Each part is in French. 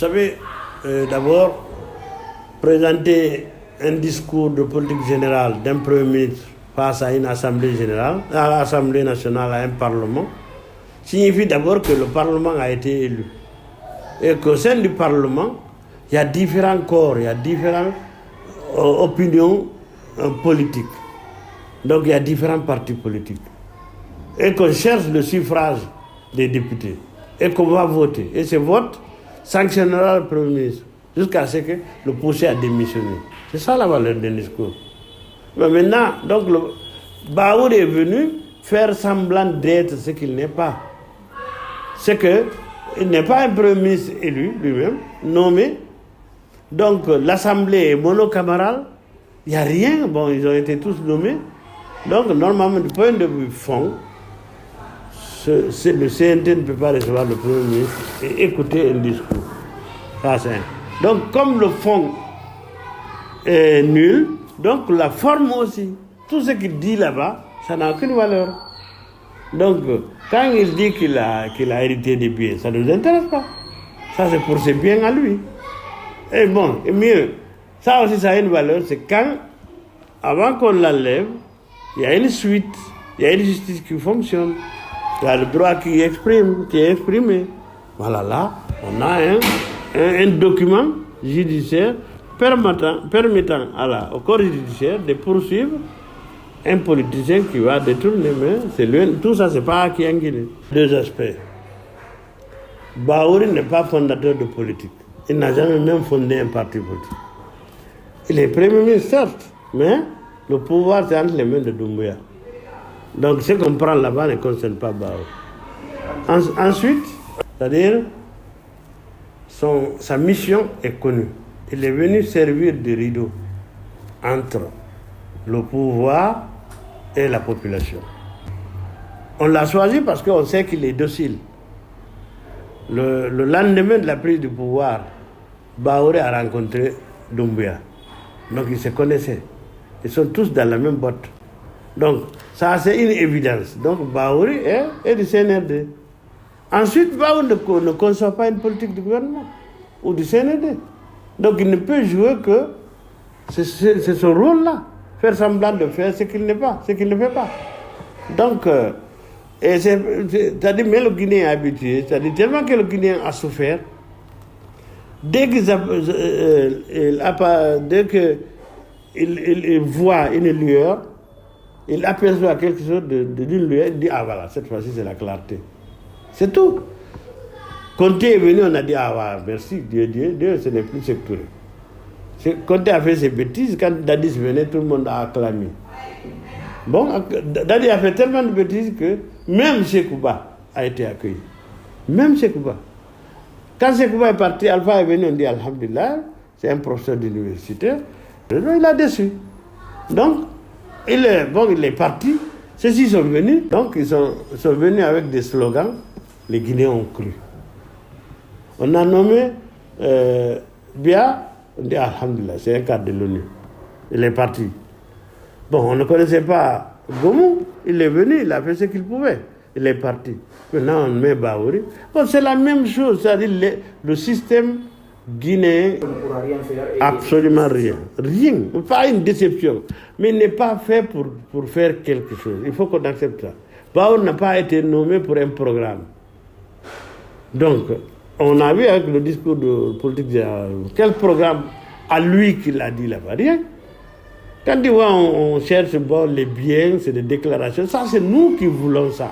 Vous savez, d'abord, présenter un discours de politique générale d'un Premier ministre face à une Assemblée générale, à l'Assemblée nationale, à un Parlement, signifie d'abord que le Parlement a été élu. Et qu'au sein du Parlement, il y a différents corps, il y a différentes opinions politiques. Donc il y a différents partis politiques. Et qu'on cherche le suffrage des députés. Et qu'on va voter. Et ce vote sanctionnera le Premier ministre jusqu'à ce que le pousse à démissionner. C'est ça la valeur d'un discours. Mais maintenant, donc, le Baour est venu faire semblant d'être ce qu'il n'est pas. C'est qu'il n'est pas un Premier ministre élu lui-même, nommé. Donc l'Assemblée est monocamérale. Il n'y a rien. Bon, ils ont été tous nommés. Donc normalement, du point de vue fond, le CNT ne peut pas recevoir le Premier ministre et écouter un discours. Ça, donc, comme le fond est nul, donc la forme aussi, tout ce qu'il dit là-bas, ça n'a aucune valeur. Donc, quand il dit qu'il a hérité des biens, ça ne nous intéresse pas. Ça, c'est pour ses biens à lui. Et bon, et mieux, ça aussi, ça a une valeur, c'est quand, avant qu'on l'enlève, il y a une suite, il y a une justice qui fonctionne. Il y a le droit qui est exprimé. Voilà, là, on a un document judiciaire permettant au corps judiciaire de poursuivre un politicien qui va détourner. Mais c'est lui, tout ça, c'est pas acquis en Guinée. Deux aspects. Baouri n'est pas fondateur de politique. Il n'a jamais même fondé un parti politique. Il est Premier ministre, certes, mais le pouvoir, c'est entre les mains de Doumbouya. Donc ce qu'on prend là-bas ne concerne pas Baouri. Ensuite, c'est-à-dire, sa mission est connue. Il est venu servir de rideau entre le pouvoir et la population. On l'a choisi parce qu'on sait qu'il est docile. Le lendemain de la prise du pouvoir, Baouri a rencontré Doumbouya. Donc ils se connaissaient. Ils sont tous dans la même botte. Donc ça c'est une évidence. Donc Baouri est du CNRD. Ensuite, Baouri ne conçoit pas une politique du gouvernement ou du CNRD. Donc il ne peut jouer que c'est son rôle-là. Faire semblant de faire ce qu'il n'est pas, ce qu'il ne fait pas. Donc, c'est-à-dire, mais le Guinéen est habitué, c'est-à-dire tellement que le Guinéen a souffert, dès qu'il voit une lueur, il aperçoit quelque chose d'une lueur, il dit, ah voilà, cette fois-ci c'est la clarté. C'est tout. Conté est venu, on a dit, ah voilà, merci, Dieu, ce n'est plus sectouré. Conté a fait ses bêtises, quand Dadis venait, tout le monde a acclamé. Bon, Dadis a fait tellement de bêtises que même Sekouba a été accueilli. Même Sekouba. Quand Sekouba est parti, Alpha est venu, on dit Alhamdulillah, c'est un professeur d'université. Il a déçu. Donc, il est parti. Ceux-ci sont venus. Donc, ils sont venus avec des slogans. Les Guinéens ont cru. On a nommé Bia, on dit Alhamdulillah, c'est un cadre de l'ONU. Il est parti. Bon, on ne connaissait pas Gomu. Il est venu, il a fait ce qu'il pouvait. Il est parti. Maintenant, on met Baouri. Bon, c'est la même chose. C'est-à-dire le système guinéen. On ne pourra rien faire. Absolument rien. Rien. Pas une déception. Mais il n'est pas fait pour faire quelque chose. Il faut qu'on accepte ça. Baouri n'a pas été nommé pour un programme. Donc, on a vu avec le discours de politique générale, quel programme à lui qu'il a dit là-bas? Rien. Quand on cherche les biens, c'est des déclarations. Ça, c'est nous qui voulons ça.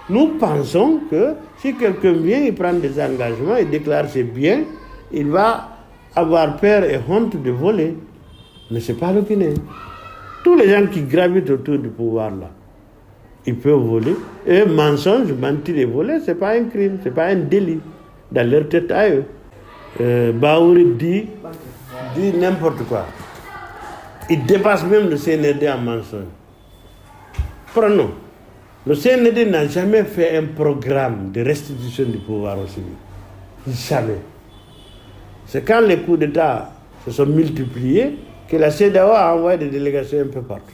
Nous pensons que si quelqu'un vient, il prend des engagements, il déclare ses biens, il va avoir peur et honte de voler. Mais ce n'est pas le Guinéen. Tous les gens qui gravitent autour du pouvoir, là, ils peuvent voler. Et mensonge, mentir et voler, ce n'est pas un crime, ce n'est pas un délit. Dans leur tête à eux. Baouri dit n'importe quoi. Il dépasse même le CNRD en mensonge. Prenons. Le CNRD n'a jamais fait un programme de restitution du pouvoir au civil. Jamais. C'est quand les coups d'État se sont multipliés que la CEDEAO a envoyé des délégations un peu partout.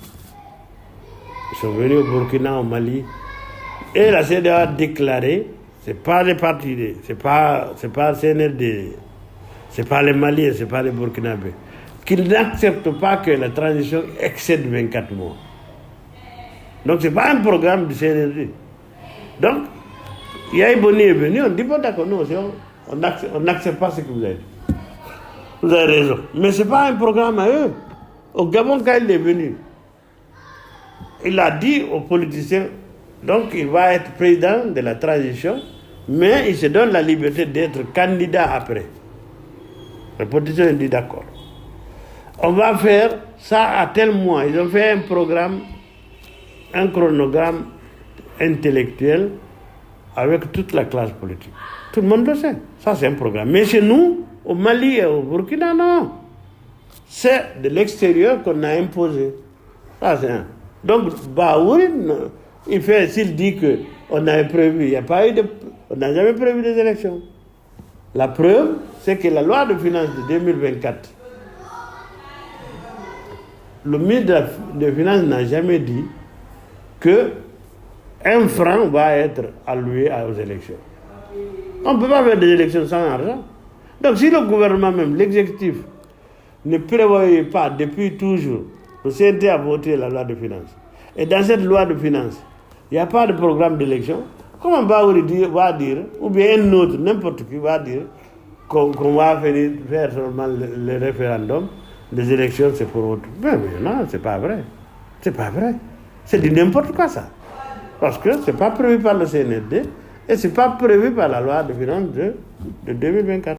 Ils sont venus au Burkina, au Mali. Et la CEDEAO a déclaré, c'est pas les partis, c'est pas CNRD, Ce n'est pas les Maliens, ce n'est pas les Burkinabés, qu'ils n'acceptent pas que la transition excède 24 mois. Donc, ce n'est pas un programme de CNRD. Donc, Yahi Boni est venu, on ne dit pas d'accord, non, on n'accepte pas ce que vous avez dit. Vous avez raison. Mais ce n'est pas un programme à eux. Au Gabon, quand il est venu, il a dit aux politiciens, donc il va être président de la transition, mais il se donne la liberté d'être candidat après. Les politiciens ont dit d'accord. On va faire ça à tel mois. Ils ont fait un programme, un chronogramme intellectuel avec toute la classe politique. Tout le monde le sait. Ça, c'est un programme. Mais chez nous, au Mali et au Burkina, non. C'est de l'extérieur qu'on a imposé. Ça, c'est un. Donc, Baouri, s'il dit qu'on avait prévu, on n'a jamais prévu des élections. La preuve, c'est que la loi de finances de 2024, le ministre des Finances n'a jamais dit que 1 franc va être alloué aux élections. On ne peut pas faire des élections sans argent. Donc si le gouvernement même, l'exécutif, ne prévoyait pas depuis toujours, le CNT a voté la loi de finances. Et dans cette loi de finances, il n'y a pas de programme d'élection. Comment Baouri va dire, ou bien un autre, n'importe qui va dire, qu'on va faire seulement le référendum, les élections c'est pour autre. Mais non, c'est pas vrai. C'est pas vrai. C'est du n'importe quoi ça. Parce que ce n'est pas prévu par le CNRD et ce n'est pas prévu par la loi de finances de 2024.